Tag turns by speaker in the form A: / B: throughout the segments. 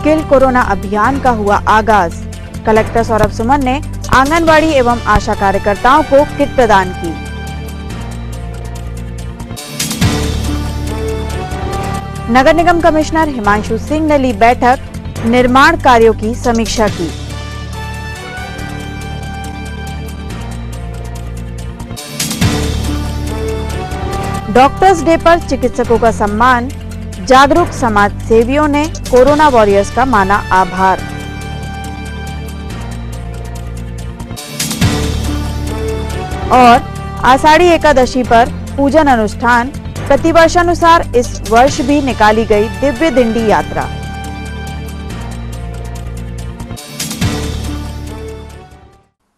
A: Kill corona अभियान का हुआ आगाज। कलेक्टर सौरभ सुमन ने आंगनबाड़ी एवं आशा कार्यकर्ताओं को किट प्रदान की। नगर निगम कमिश्नर हिमांशु सिंह ने ली बैठक, निर्माण कार्यों की समीक्षा की। डॉक्टर्स डे पर चिकित्सकों का सम्मान, जागरूक समाज सेवियों ने कोरोना वॉरियर्स का माना आभार। और आषाढ़ी एकादशी पर पूजन अनुष्ठान, प्रतिवर्षानुसार इस वर्ष भी निकाली गई दिव्य दिंडी यात्रा।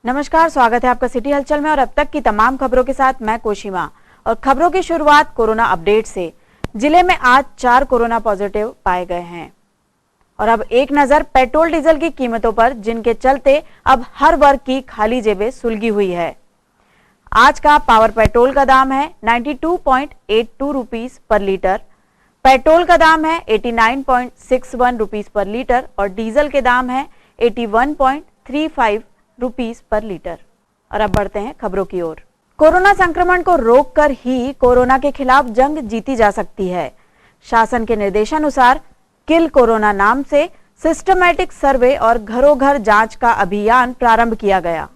A: नमस्कार, स्वागत है आपका सिटी हलचल में और अब तक की तमाम खबरों के साथ मैं कोशिमा। और खबरों की शुरुआत कोरोना अपडेट से। जिले में आज 4 कोरोना पॉजिटिव पाए गए हैं। और अब एक नजर पेट्रोल डीजल की कीमतों पर, जिनके चलते अब हर वर्ग की खाली जेबें सुलगी हुई है। आज का पावर पेट्रोल का दाम है 92.82 रुपीस पर लीटर, पेट्रोल का दाम है 89.61 रुपीस पर लीटर और डीजल के दाम है 81.35 रुपीस पर लीटर। और अब बढ़ते हैं खबरों की ओर। कोरोना संक्रमण को रोककर ही कोरोना के खिलाफ जंग जीती जा सकती है। शासन के निर्देशानुसार किल कोरोना नाम से सिस्टमैटिक सर्वे और घरों घर जांच का अभियान प्रारंभ किया गया।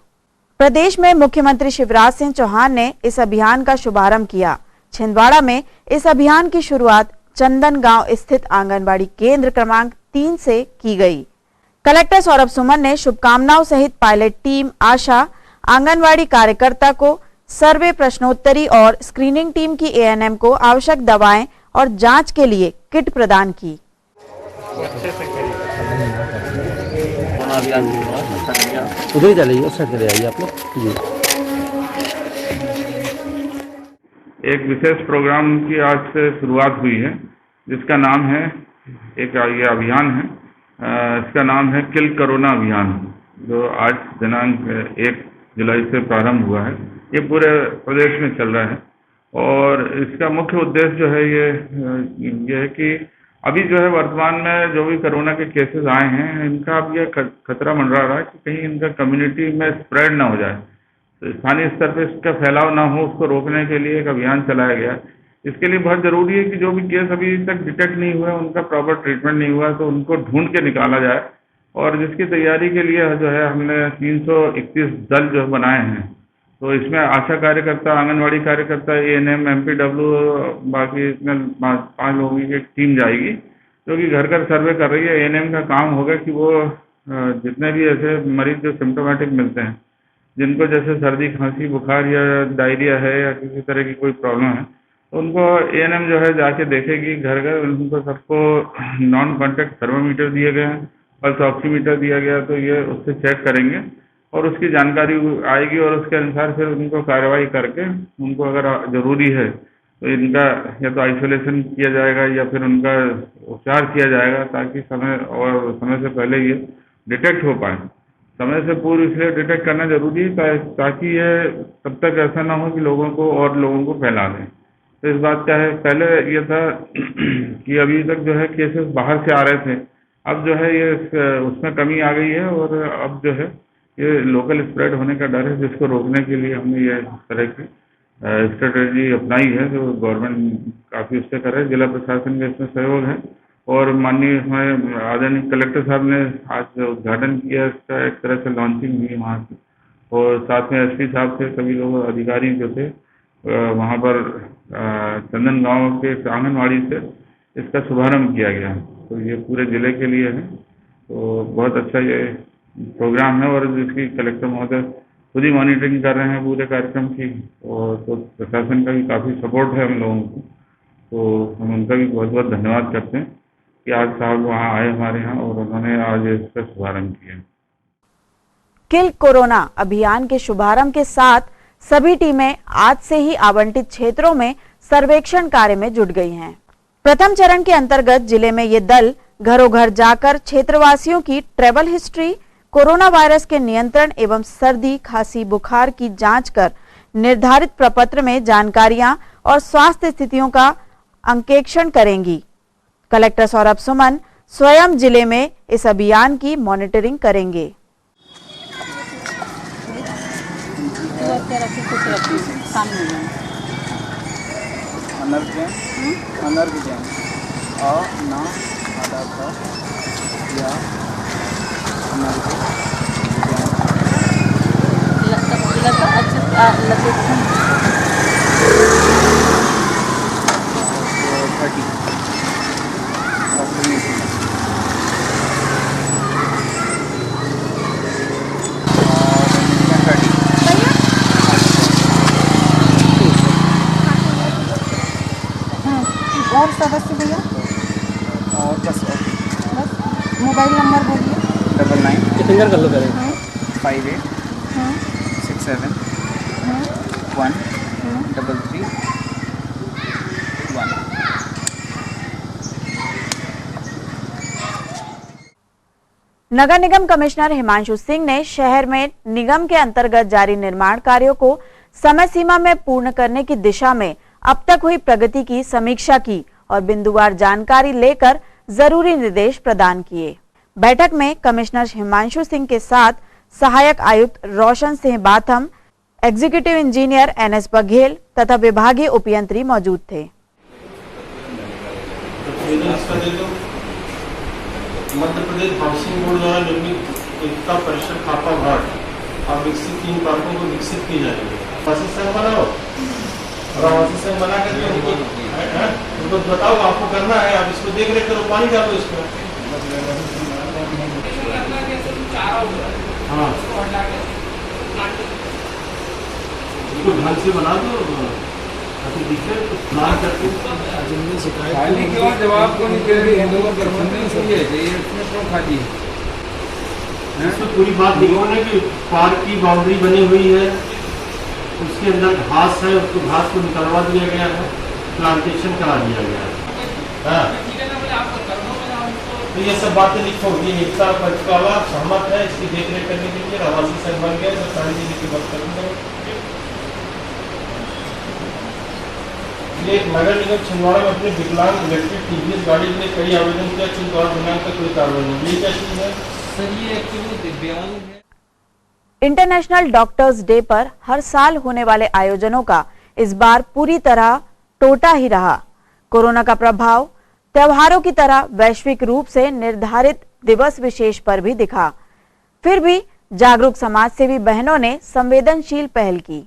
A: प्रदेश में मुख्यमंत्री शिवराज सिंह चौहान ने इस अभियान का शुभारंभ किया। छिंदवाड़ा में इस अभियान की शुरुआत चंदन गांव स्थित आंगनबाड़ी केंद्र क्रमांक 3 से की गई। कलेक्टर सौरभ सुमन ने शुभकामनाओं सहित पायलट टीम आशा, आंगनबाड़ी कार्यकर्ता को सर्वे, प्रश्नोत्तरी और स्क्रीनिंग टीम की एएनएम को आवश्यक दवाएं और जांच के लिए किट प्रदान की।
B: उधर चले उस साइड चले आइए आप लोग।
C: एक विशेष प्रोग्राम की आज से शुरुआत हुई है, जिसका नाम है, एक ये अभियान है, इसका नाम है किल कोरोना अभियान, जो आज दिनांक 1 जुलाई से प्रारंभ हुआ है। ये पूरे प्रदेश में चल रहा है और इसका मुख्य उद्देश्य जो है ये है कि अभी जो है वर्तमान में जो भी कोरोना के केसेस आए हैं, इनका अब ये खतरा मंडरा रहा है कि कहीं इनका कम्युनिटी में स्प्रेड ना हो जाए, तो स्थानीय स्तर पर इसका फैलाव ना हो, उसको रोकने के लिए एक अभियान चलाया गया। इसके लिए बहुत ज़रूरी है कि जो भी केस अभी तक डिटेक्ट नहीं हुआ, उनका प्रॉपर ट्रीटमेंट नहीं हुआ, तो उनको ढूंढ के निकाला जाए। और जिसकी तैयारी के लिए जो है हमने 331 दल जो बनाए हैं, तो इसमें आशा कार्यकर्ता, आंगनवाड़ी कार्यकर्ता, एएनएम, एमपीडब्ल्यू, बाकी इसमें 5 लोगों की एक टीम जाएगी जो कि घर घर सर्वे कर रही है। एएनएम का काम होगा कि वो जितने भी ऐसे मरीज जो सिम्टोमेटिक मिलते हैं, जिनको जैसे सर्दी, खांसी, बुखार या डायरिया है या किसी तरह की कोई प्रॉब्लम है, तो उनको एएनएम जो है जाके देखेगी घर घर। उनको सबको नॉन कॉन्टैक्ट थर्मामीटर दिए गए हैं, पल्स ऑक्सीमीटर दिया गया, तो ये उससे चेक करेंगे और उसकी जानकारी आएगी और उसके अनुसार फिर उनको कार्रवाई करके उनको अगर ज़रूरी है तो इनका या तो आइसोलेशन किया जाएगा या फिर उनका उपचार किया जाएगा, ताकि समय से पहले ये डिटेक्ट हो पाए। समय से पूर्व इसलिए डिटेक्ट करना जरूरी है ताकि ये तब तक ऐसा ना हो कि लोगों को फैला दें। तो इस बात का है, पहले ये था कि अभी तक जो है केसेस बाहर से आ रहे थे, अब जो है ये उसमें कमी आ गई है और अब जो है ये लोकल स्प्रेड होने का डर है, जिसको रोकने के लिए हमने ये तरह की स्ट्रेटेजी अपनाई है, जो गवर्नमेंट काफ़ी उससे कर रहा है। जिला प्रशासन का इसमें सहयोग है और माननीय हमारे आदरणीय कलेक्टर साहब ने आज उद्घाटन किया, इसका एक तरह से लॉन्चिंग हुई वहाँ से, और साथ में एसपी साहब से सभी लोग अधिकारी जो थे वहाँ पर चंदन गांव के आंगनवाड़ी से इसका शुभारंभ किया गया। तो ये पूरे जिले के लिए है, तो बहुत अच्छा ये प्रोग्राम है और जिसकी कलेक्टर महोदय खुद ही मॉनिटरिंग कर रहे हैं पूरे कार्यक्रम की, और तो प्रशासन का भी काफ़ी सपोर्ट है हम लोगों को, तो हम उनका भी बहुत बहुत धन्यवाद करते हैं कि आज साहब वहाँ आए हमारे यहाँ और उन्होंने आज इसका शुभारंभ किया।
A: किल कोरोना अभियान के शुभारंभ के साथ सभी टीमें आज से ही आवंटित क्षेत्रों में सर्वेक्षण कार्य में जुट गई हैं। प्रथम चरण के अंतर्गत जिले में ये दल घरों घर जाकर क्षेत्रवासियों की ट्रैवल हिस्ट्री, कोरोना वायरस के नियंत्रण एवं सर्दी, खांसी, बुखार की जांच कर निर्धारित प्रपत्र में जानकारियां और स्वास्थ्य स्थितियों का अंकेक्षण करेंगी। कलेक्टर सौरभ सुमन स्वयं जिले में इस अभियान की मॉनिटरिंग करेंगे।
D: और सदस्य भैया
E: और बस
D: मोबाइल नंबर बोलिए।
E: 99
B: फिंगर कर लो पहले।
E: 58 67 1 33 1।
A: नगर निगम कमिश्नर हिमांशु सिंह ने शहर में निगम के अंतर्गत जारी निर्माण कार्यों को समय सीमा में पूर्ण करने की दिशा में अब तक हुई प्रगति की समीक्षा की और बिंदुवार जानकारी लेकर जरूरी निर्देश प्रदान किए। बैठक में कमिश्नर हिमांशु सिंह के साथ सहायक आयुक्त Roshan Singh Batham, executive engineer NS Baghel तथा विभागीय उपयंत्री मौजूद थे।
F: मध्य प्रदेश हाउसिंग बोर्ड द्वारा निर्मित एकता परिषद खापा घाट अब विकसित 3 पार्कों को विकसित की जाएगी। आवासीय संघ बनाओ और आवासीय संघ बना करके उनको बताओ आपको करना है, आप इसको देख रेख करो, पानी डालो इसको। हाँ इसको ढंग से बना दो ताकि दिखे तो स्नान करके
E: क्यों जवाब को नहीं दे रही है, लोगों पर नहीं सही है ये इसमें क्यों खाली है।
F: इसमें पूरी बात निगम ने कि पार्क की बाउंड्री बनी हुई है, उसके अंदर घास है, उसको घास को निकलवा दिया गया है, प्लांटेशन करा दिया गया है। हाँ तो ये सब बातें लिखो, ये एकता परिषद सहमत है इसकी देख रेख करने के लिए। आवासीय संघ बन गया तो सारी चीजें की बात करूंगा। ये नगर निगम छिंदवाड़ा में अपने विकलांग इलेक्ट्रिक TVS गाड़ी के लिए कई आवेदन किया, छिंदवाड़ा दिनांक का कोई कार्रवाई नहीं। ये क्या चीज है
E: सर? ये एक्चुअली दिव्यांग है।
A: इंटरनेशनल डॉक्टर्स डे पर हर साल होने वाले आयोजनों का इस बार पूरी तरह टोटा ही रहा। कोरोना का प्रभाव त्योहारों की तरह वैश्विक रूप से निर्धारित दिवस विशेष पर भी दिखा। फिर भी जागरूक समाज सेवी बहनों ने संवेदनशील पहल की।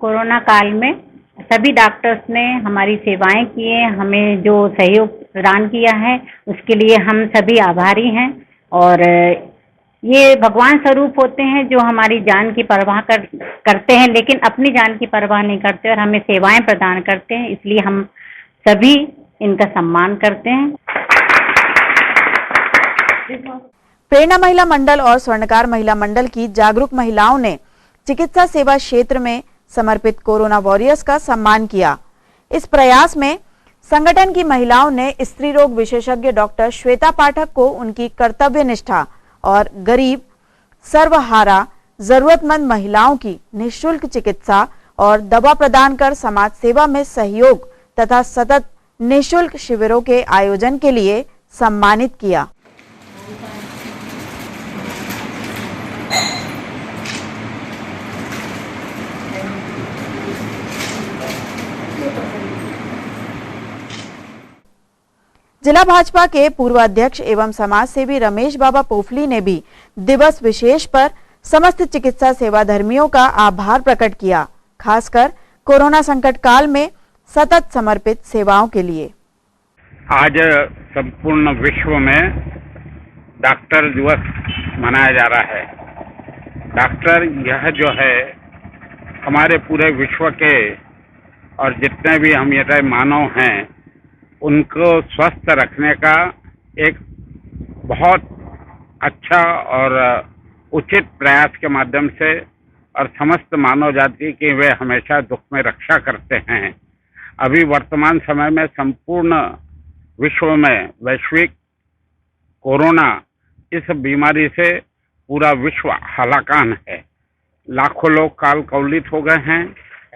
G: कोरोना काल में सभी डॉक्टर्स ने हमारी सेवाएं की है, हमें जो सहयोग प्रदान किया है उसके लिए हम सभी आभारी हैं। और ये भगवान स्वरूप होते हैं जो हमारी जान की परवाह करते हैं, लेकिन अपनी जान की परवाह नहीं करते और हमें सेवाएं प्रदान करते हैं, इसलिए हम सभी इनका सम्मान करते हैं।
A: प्रेरणा महिला मंडल और स्वर्णकार महिला मंडल की जागरूक महिलाओं ने चिकित्सा सेवा क्षेत्र में समर्पित कोरोना वॉरियर्स का सम्मान किया। इस प्रयास में संगठन की महिलाओं ने स्त्री रोग विशेषज्ञ डॉक्टर श्वेता पाठक को उनकी कर्तव्य निष्ठा और गरीब, सर्वहारा, जरूरतमंद महिलाओं की निःशुल्क चिकित्सा और दवा प्रदान कर समाज सेवा में सहयोग तथा सतत निःशुल्क शिविरों के आयोजन के लिए सम्मानित किया। जिला भाजपा के पूर्व अध्यक्ष एवं समाज सेवी रमेश बाबा पोफली ने भी दिवस विशेष पर समस्त चिकित्सा सेवाधर्मियों का आभार प्रकट किया, खासकर कोरोना संकट काल में सतत समर्पित सेवाओं के लिए।
H: आज संपूर्ण विश्व में डॉक्टर दिवस मनाया जा रहा है। डॉक्टर यह जो है हमारे पूरे विश्व के और जितने भी हम ये मानव हैं उनको स्वस्थ रखने का एक बहुत अच्छा और उचित प्रयास के माध्यम से और समस्त मानव जाति की वे हमेशा दुख में रक्षा करते हैं। अभी वर्तमान समय में संपूर्ण विश्व में वैश्विक कोरोना इस बीमारी से पूरा विश्व हलाकान है। लाखों लोग काल कवलित हो गए हैं।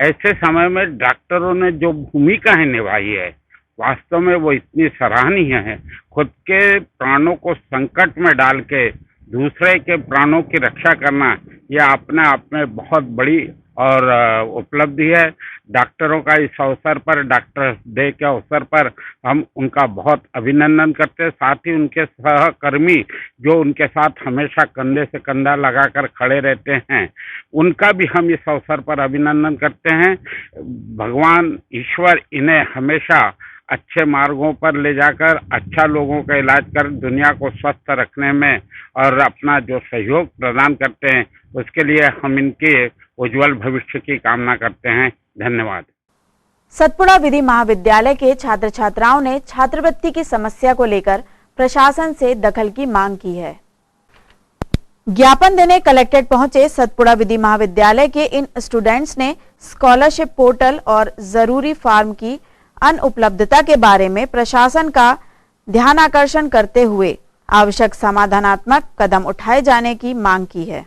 H: ऐसे समय में डॉक्टरों ने जो भूमिका है निभाई है वास्तव में वो इतनी सराहनीय है। खुद के प्राणों को संकट में डाल के दूसरे के प्राणों की रक्षा करना, यह अपने आप में बहुत बड़ी और उपलब्धि है। डॉक्टरों का इस अवसर पर, डॉक्टर डे के अवसर पर हम उनका बहुत अभिनंदन करते हैं। साथ ही उनके सहकर्मी जो उनके साथ हमेशा कंधे से कंधा लगाकर खड़े रहते हैं, उनका भी हम इस अवसर पर अभिनंदन करते हैं। भगवान ईश्वर इन्हें हमेशा अच्छे मार्गों पर ले जाकर अच्छा लोगों का इलाज कर दुनिया को स्वस्थ रखने में और अपना जो सहयोग प्रदान करते हैं, उसके लिए हम इनके उज्जवल भविष्य की कामना करते हैं। धन्यवाद।
A: सतपुड़ा विधि महाविद्यालय के छात्र छात्राओं ने छात्रवृत्ति की समस्या को लेकर प्रशासन से दखल की मांग की है। ज्ञापन देने कलेक्ट्रेट पहुंचे सतपुड़ा विधि महाविद्यालय के इन स्टूडेंट्स ने स्कॉलरशिप पोर्टल और जरूरी फॉर्म की अनुपलब्धता के बारे में प्रशासन का ध्यान आकर्षण करते हुए आवश्यक समाधानात्मक कदम उठाए जाने की मांग की है।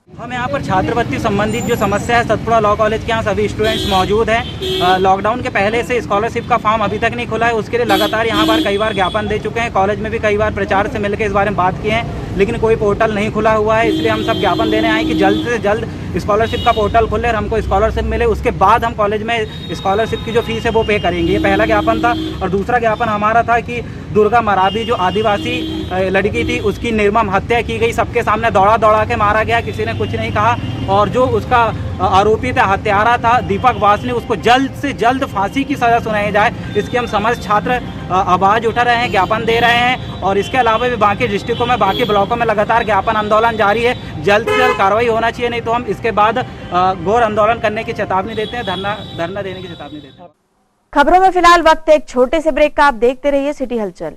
I: हम यहाँ पर छात्रवृत्ति संबंधित जो समस्या है, सतपुड़ा लॉ कॉलेज के यहाँ सभी स्टूडेंट्स मौजूद हैं। लॉकडाउन के पहले से स्कॉलरशिप का फॉर्म अभी तक नहीं खुला है, उसके लिए लगातार यहाँ पर कई बार ज्ञापन दे चुके हैं। कॉलेज में भी कई बार प्रचार से मिलकर इस बारे में बात की है, लेकिन कोई पोर्टल नहीं खुला हुआ है। इसलिए हम सब ज्ञापन देने आए कि जल्द से जल्द स्कॉलरशिप का पोर्टल खुले और हमको स्कॉलरशिप मिले, उसके बाद हम कॉलेज में स्कॉलरशिप की जो फीस है वो पे करेंगे। ये पहला ज्ञापन था। और दूसरा ज्ञापन हमारा था कि दुर्गा मराबी जो आदिवासी लड़की थी, उसकी निर्मम हत्या की गई, सबके सामने दौड़ा दौड़ा के मारा गया, किसी ने कुछ नहीं कहा। और जो उसका आरोपी था, हत्यारा था दीपक वासनी, उसको जल्द से जल्द फांसी की सजा सुनाई जाए, इसकी हम समस्त छात्र आवाज़ उठा रहे हैं, ज्ञापन दे रहे हैं। और इसके अलावा भी बाकी डिस्ट्रिक्टों में, बाकी ब्लॉकों में लगातार ज्ञापन आंदोलन जारी है। जल्द से जल्द कार्रवाई होना चाहिए, नहीं तो हम इसके बाद घोर आंदोलन करने की चेतावनी देते हैं, धरना देने की चेतावनी देते हैं।
A: खबरों में फिलहाल वक्त एक छोटे से ब्रेक का। आप देखते रहिए सिटी हलचल।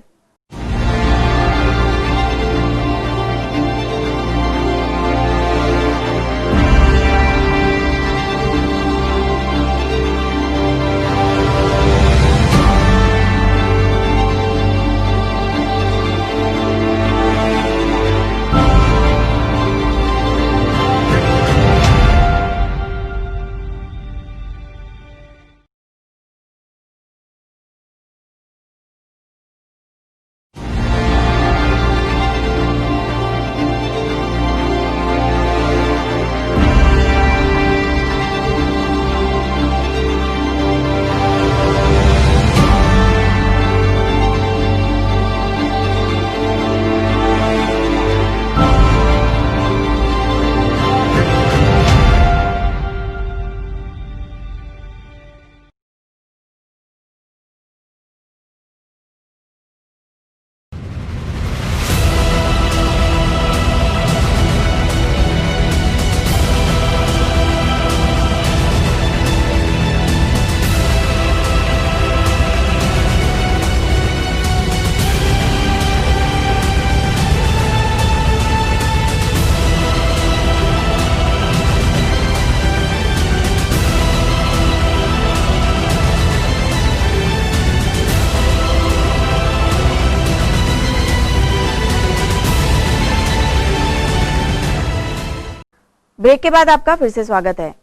A: ब्रेक के बाद आपका फिर से स्वागत है।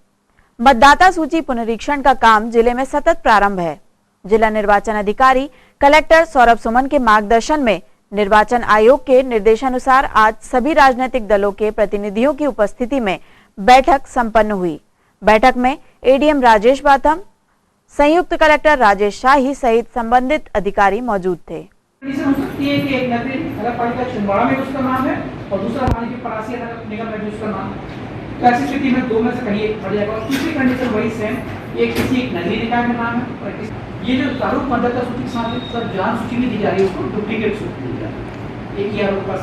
A: मतदाता सूची पुनरीक्षण का काम जिले में सतत प्रारंभ है। जिला निर्वाचन अधिकारी कलेक्टर सौरभ सुमन के मार्गदर्शन में निर्वाचन आयोग के निर्देशानुसार आज सभी राजनीतिक दलों के प्रतिनिधियों की उपस्थिति में बैठक संपन्न हुई। बैठक में एडीएम राजेश बाथम, संयुक्त कलेक्टर राजेश शाही सहित संबंधित अधिकारी मौजूद थे।
J: एक नगर पालिका छिंदवाड़ा में उसका नाम है और दूसरा मान लीजिए परासिया नगर निगम में उसका नाम है। तो ऐसी स्थिति में दो में से कहीं एक पड़ जाएगा। और तीसरी कंडीशन वही सेम, एक किसी एक नगरीय निकाय में नाम है और ये जो प्रारूप मतदाता सूची के साथ सर जहाँ सूची में दी जा रही है उसको डुप्लीकेट सूची दी जा रही है। एक ही आरोप पास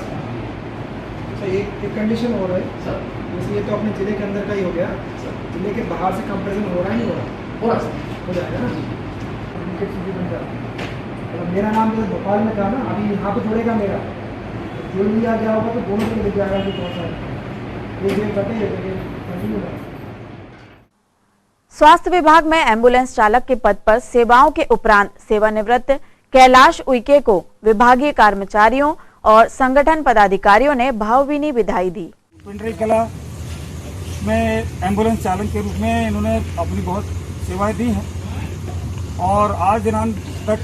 K: एक कंडीशन हो रहा है सर, जैसे ये तो अपने जिले के अंदर का ही हो गया सर, जिले के बाहर से कंपेरिजन हो रहा है नहीं हो रहा?
J: हो रहा सर,
K: हो जाएगा ना, डुप्लीकेट सूची बन जाएगा। तो मेरा नाम जो भोपाल में था ना, अभी यहाँ पे जोड़ेगा मेरा, जो लिया गया होगा तो दोनों को लिख जाएगा कि कौन सा है।
A: स्वास्थ्य विभाग में एम्बुलेंस चालक के पद पर सेवाओं के उपरांत सेवानिवृत्त कैलाश उइके को विभागीय कर्मचारियों और संगठन पदाधिकारियों ने भावभीनी विदाई दी।
L: पिंडरी कला में एम्बुलेंस चालक के रूप में इन्होंने अपनी बहुत सेवाएं दी हैं और आज दिनांक तक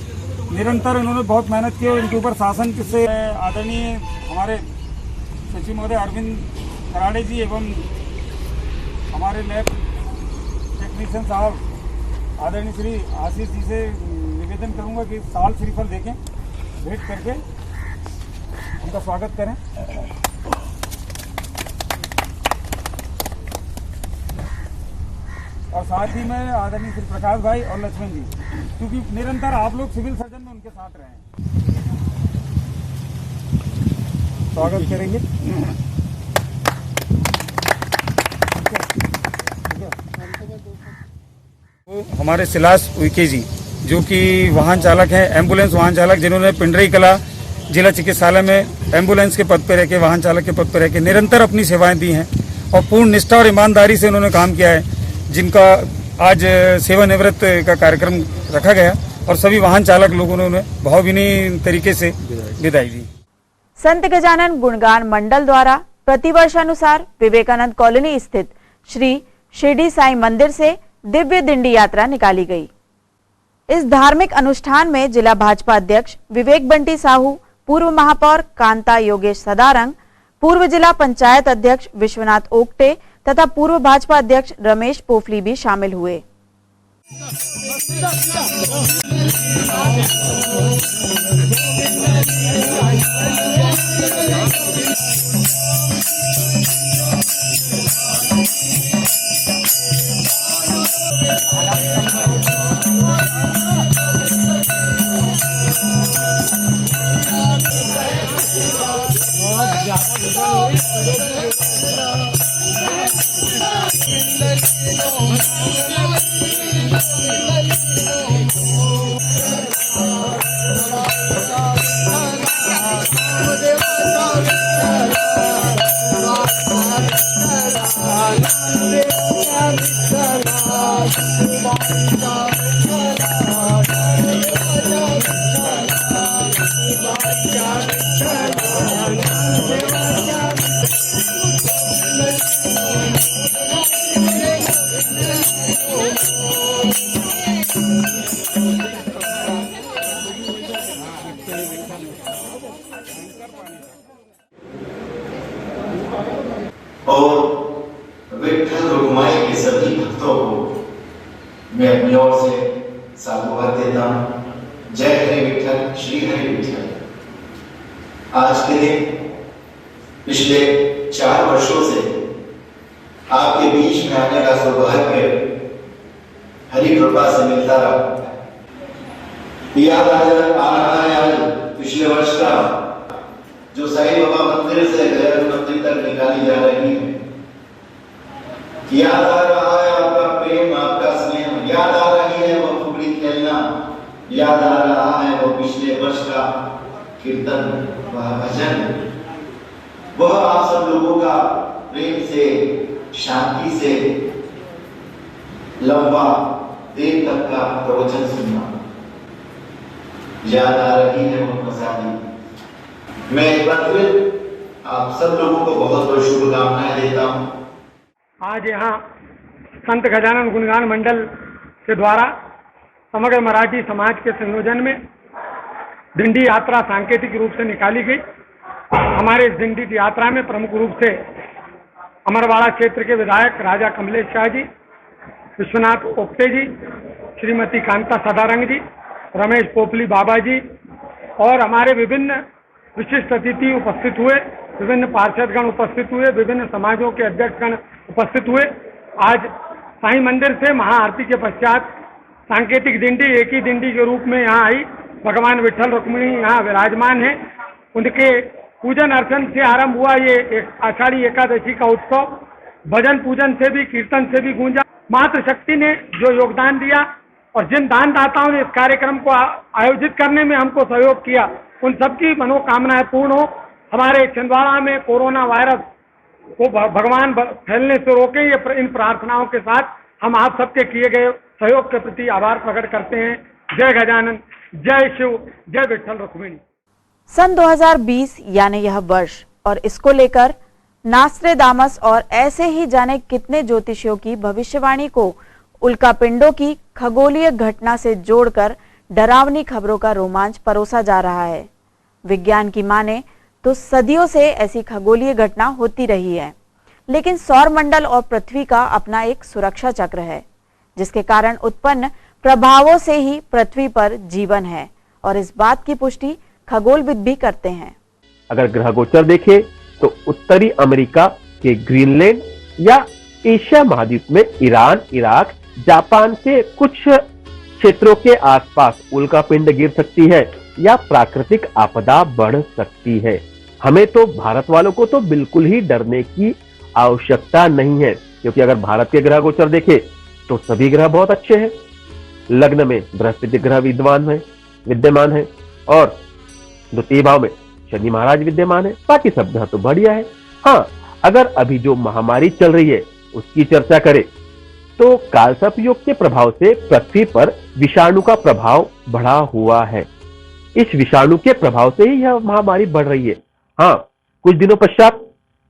L: निरंतर इन्होंने बहुत मेहनत की और इनके ऊपर शासन से आदरणीय हमारे सचिव महोदय अरविंद कराड़े जी एवं हमारे लैब टेक्नीशियन साहब आदरणीय श्री आशीष जी से निवेदन करूंगा कि साल श्रीफल देखें, भेंट करके उनका स्वागत करें। और साथ ही में आदरणीय श्री प्रकाश भाई और लक्ष्मण जी, क्योंकि निरंतर आप लोग सिविल सर्जन में उनके साथ रहे हैं, स्वागत करेंगे। हमारे सिलास उइके जी जो कि वाहन चालक हैं, एम्बुलेंस वाहन चालक, जिन्होंने पिंडरी कला जिला चिकित्सालय में एम्बुलेंस के पद पर रहकर, वाहन चालक के पद पर रहकर निरंतर अपनी सेवाएं दी हैं और पूर्ण निष्ठा और ईमानदारी से उन्होंने काम किया है, जिनका आज सेवानिवृत्त का कार्यक्रम रखा गया और सभी वाहन चालक लोगों ने उन्हें भावभीनी तरीके से विदाई दी।
A: संत गजानन गुणगान मंडल द्वारा प्रतिवर्षानुसार विवेकानंद कॉलोनी स्थित श्री शिरडी साईं मंदिर से दिव्य दिंडी यात्रा निकाली गई। इस धार्मिक अनुष्ठान में जिला भाजपा अध्यक्ष विवेक बंटी साहू, पूर्व महापौर कांता योगेश सदारंग, पूर्व जिला पंचायत अध्यक्ष विश्वनाथ ओक्टे तथा पूर्व भाजपा अध्यक्ष रमेश पोफली भी शामिल हुए।
M: और विठ्ठल रुक्माई के सभी भक्तों को मैं अपनी ओर से साधुवाद देता हूँ। जय हरि विठ्ठल, श्री हरि विठ्ठल। आज के दिन पिछले 4 वर्षों से आपके बीच में आने का सौभाग्य हरि कृपा से मिलता रहा। याद आ रहा है आज पिछले वर्ष का जो साईं बाबा मंदिर से गैर मंदिर तक निकाली जा रही है। याद आ रहा है आपका प्रेम, आपका स्नेह, याद आ रही है वो फुगड़ी खेलना, याद आ रहा है वो पिछले वर्ष का कीर्तन, वह भजन, वह आप सब लोगों का प्रेम से, शांति से लंबा देर तक का प्रवचन सुनना, याद आ रही है वो मसाली। मैं एक बार फिर आप सब लोगों को बहुत बहुत शुभकामनाएं देता हूं।
L: आज यहाँ संत गजानन गुणगान मंडल के द्वारा समग्र मराठी समाज के संयोजन में दिंडी यात्रा सांकेतिक रूप से निकाली गई। हमारे इस दिंडी यात्रा में प्रमुख रूप से अमरवाड़ा क्षेत्र के विधायक राजा कमलेश शाह जी, विश्वनाथ ओक्टे जी, श्रीमती कांता सदारंग जी, रमेश पोपली बाबा जी और हमारे विभिन्न विशिष्ट अतिथि उपस्थित हुए, विभिन्न पार्षदगण उपस्थित हुए, विभिन्न समाजों के अध्यक्षगण उपस्थित हुए। आज साईं मंदिर से महाआरती के पश्चात सांकेतिक दिंडी एक ही दिंडी के रूप में यहाँ आई। भगवान विठ्ठल रुक्मिणी यहाँ विराजमान है। उनके पूजन अर्चन से आरंभ हुआ ये आषाढ़ी एकादशी का उत्सव। भजन पूजन से भी, कीर्तन से भी गूंजा। मातृशक्ति ने जो योगदान दिया और जिन दानदाताओं ने इस कार्यक्रम को आयोजित करने में हमको सहयोग किया, उन सबकी मनोकामनाएं पूर्ण हो। हमारे छिंदवाड़ा में कोरोना वायरस को भगवान फैलने से रोके, ये इन प्रार्थनाओं के साथ हम आप सबके किए गए सहयोग के प्रति आभार प्रकट करते हैं। जय गजानन, जय शिव, जय विठ्ठल रुक्मिणी।
A: सन 2020 यानी यह वर्ष और इसको लेकर नास्ट्रेदामस और ऐसे ही जाने कितने ज्योतिषियों की भविष्यवाणी को उल्कापिंडों की खगोलीय घटना से जोड़कर डरावनी खबरों का रोमांच परोसा जा रहा है। विज्ञान की माने तो सदियों से ऐसी खगोलीय घटना होती रही है, लेकिन सौरमंडल और पृथ्वी का अपना एक सुरक्षा चक्र है, जिसके कारण उत्पन्न प्रभावों से ही पृथ्वी पर जीवन है और इस बात की पुष्टि खगोलविद भी करते हैं।
N: अगर ग्रह गोचर देखें तो उत्तरी अमेरिका के ग्रीनलैंड या एशिया महाद्वीप में ईरान, इराक, जापान के कुछ क्षेत्रों के आसपास उल्कापिंड गिर सकती है या प्राकृतिक आपदा बढ़ सकती है। हमें तो भारत वालों को तो बिल्कुल ही डरने की आवश्यकता नहीं है, क्योंकि अगर भारत के ग्रह गोचर देखें तो सभी ग्रह बहुत अच्छे हैं। लग्न में बृहस्पति ग्रह विद्यमान है और द्वितीय भाव में शनि महाराज विद्यमान है। बाकी सब ग्रह तो बढ़िया है। हाँ, अगर अभी जो महामारी चल रही है उसकी चर्चा करें तो कालसर्प योग के प्रभाव से पृथ्वी पर विषाणु का प्रभाव बढ़ा हुआ है। इस विषाणु के प्रभाव से ही यह महामारी बढ़ रही है। हाँ, कुछ दिनों पश्चात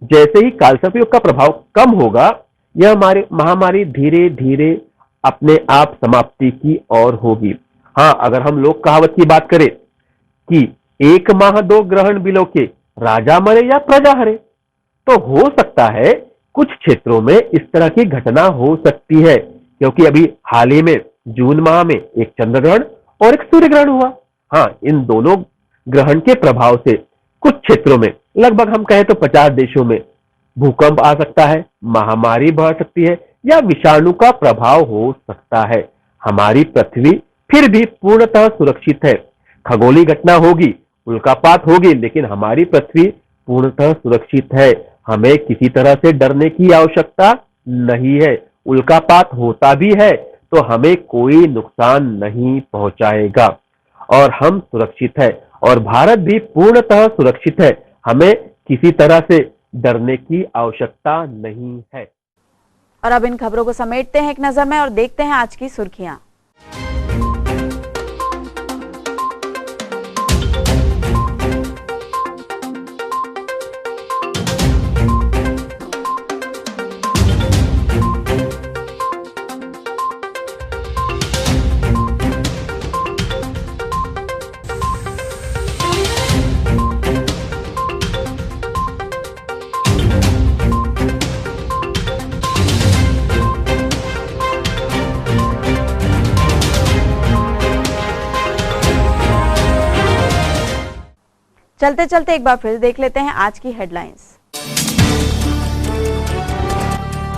N: जैसे ही कालसर्प योग का प्रभाव कम होगा, यह हमारी महामारी धीरे धीरे अपने आप समाप्ति की ओर होगी। हाँ, अगर हम लोक कहावत की बात करें कि 1 माह 2 ग्रहण बिलो के राजा मरे या प्रजा हरे, तो हो सकता है कुछ क्षेत्रों में इस तरह की घटना हो सकती है, क्योंकि अभी हाल ही में जून माह में एक चंद्र ग्रहण और एक सूर्य ग्रहण हुआ। हाँ, इन दोनों ग्रहण के प्रभाव से कुछ क्षेत्रों में, लगभग हम कहें तो 50 देशों में भूकंप आ सकता है, महामारी बढ़ सकती है या विषाणु का प्रभाव हो सकता है। हमारी पृथ्वी फिर भी पूर्णतः सुरक्षित है। खगोलीय घटना होगी, उल्कापात होगी, लेकिन हमारी पृथ्वी पूर्णतः सुरक्षित है। हमें किसी तरह से डरने की आवश्यकता नहीं है। उल्कापात होता भी है तो हमें कोई नुकसान नहीं पहुंचाएगा और हम सुरक्षित है और भारत भी पूर्णतः सुरक्षित है। हमें किसी तरह से डरने की आवश्यकता नहीं है।
A: और अब इन खबरों को समेटते हैं एक नजर में और देखते हैं आज की सुर्खियां। चलते चलते एक बार फिर देख लेते हैं आज की हेडलाइंस।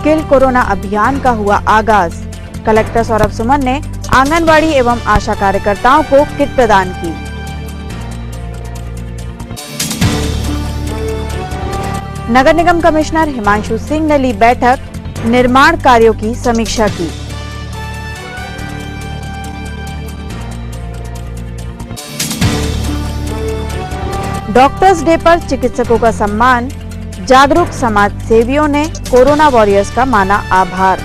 A: किल कोरोना अभियान का हुआ आगाज। कलेक्टर सौरभ सुमन ने आंगनबाड़ी एवं आशा कार्यकर्ताओं को किट प्रदान की। नगर निगम कमिश्नर हिमांशु सिंह ने ली बैठक, निर्माण कार्यों की समीक्षा की। डॉक्टर्स डे पर चिकित्सकों का सम्मान। जागरूक समाज सेवियों ने कोरोना वॉरियर्स का माना आभार।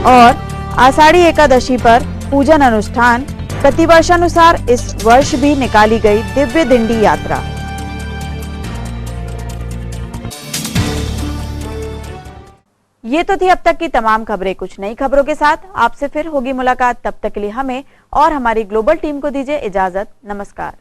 A: और आषाढ़ी एकादशी पर पूजन अनुष्ठान। प्रतिवर्षानुसार इस वर्ष भी निकाली गई दिव्य दिंडी यात्रा। ये तो थी अब तक की तमाम खबरें। कुछ नई खबरों के साथ आपसे फिर होगी मुलाकात। तब तक के लिए हमें और हमारी ग्लोबल टीम को दीजिए इजाजत। नमस्कार।